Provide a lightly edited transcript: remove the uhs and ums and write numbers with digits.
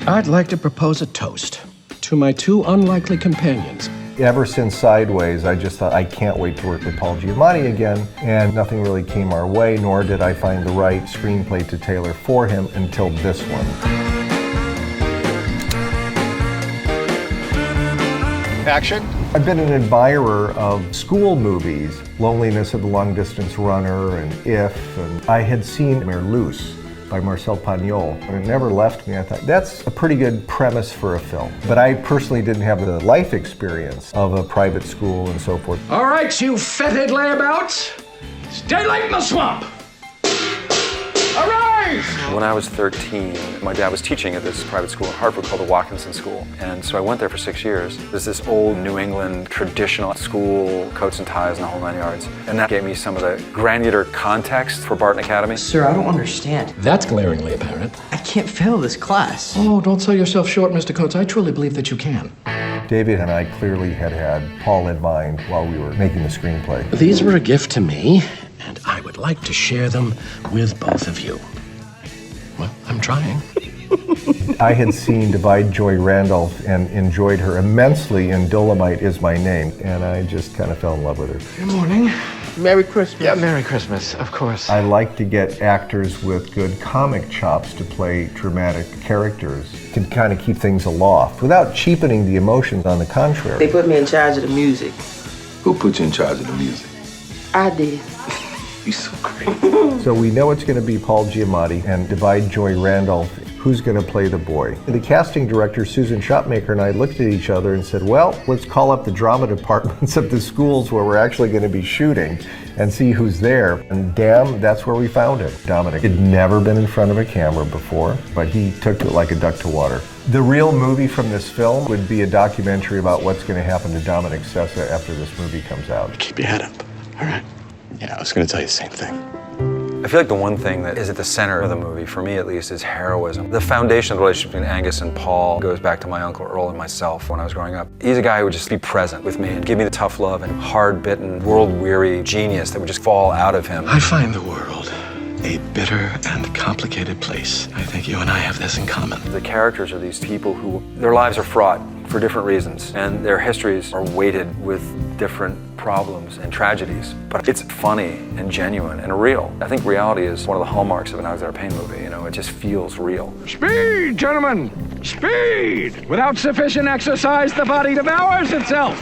I'd like to propose a toast to my two unlikely companions. Ever since Sideways, I just thought, I can't wait to work with Paul Giamatti again, and nothing really came our way, nor did I find the right screenplay to tailor for him until this one. Action. I've been an admirer of school movies, Loneliness of the Long Distance Runner and If, and I had seen Merluce by Marcel Pagnol, and it never left me. I thought, that's a pretty good premise for a film. But I personally didn't have the life experience of a private school and so forth. All right, you fetid layabouts, stay late in the swamp. Arise! When I was 13, my dad was teaching at this private school in Hartford called the Watkinson School. And so I went there for 6 years. There's this old New England traditional school, coats and ties and the whole 9 yards. And that gave me some of the granular context for Barton Academy. Sir, I don't understand. That's glaringly apparent. I can't fail this class. Oh, don't sell yourself short, Mr. Coates. I truly believe that you can. David and I clearly had Paul in mind while we were making the screenplay. These were a gift to me, and I would like to share them with both of you. Well, I'm trying. I had seen Divide Joy Randolph and enjoyed her immensely in Dolomite Is My Name, and I just kind of fell in love with her. Good morning. Merry Christmas. Yeah, Merry Christmas, of course. I like to get actors with good comic chops to play dramatic characters, can kind of keep things aloft without cheapening the emotions, on the contrary. They put me in charge of the music. Who put you in charge of the music? I did. You're so great. So we know it's going to be Paul Giamatti and Divide Joy Randolph. Who's going to play the boy? The casting director, Susan Shopmaker, and I looked at each other and said, well, let's call up the drama departments of the schools where we're actually going to be shooting and see who's there. And damn, that's where we found him. Dominic had never been in front of a camera before, but he took to it like a duck to water. The real movie from this film would be a documentary about what's going to happen to Dominic Sessa after this movie comes out. Keep your head up, all right? Yeah, I was gonna tell you the same thing. I feel like the one thing that is at the center of the movie, for me at least, is heroism. The foundation of the relationship between Angus and Paul goes back to my Uncle Earl and myself when I was growing up. He's a guy who would just be present with me and give me the tough love and hard-bitten, world-weary genius that would just fall out of him. I find the world a bitter and complicated place. I think you and I have this in common. The characters are these people who, their lives are fraught for different reasons, and their histories are weighted with different problems and tragedies. But it's funny and genuine and real. I think reality is one of the hallmarks of an Alexander Payne movie. You know, it just feels real. Speed, gentlemen! Speed! Without sufficient exercise, the body devours itself.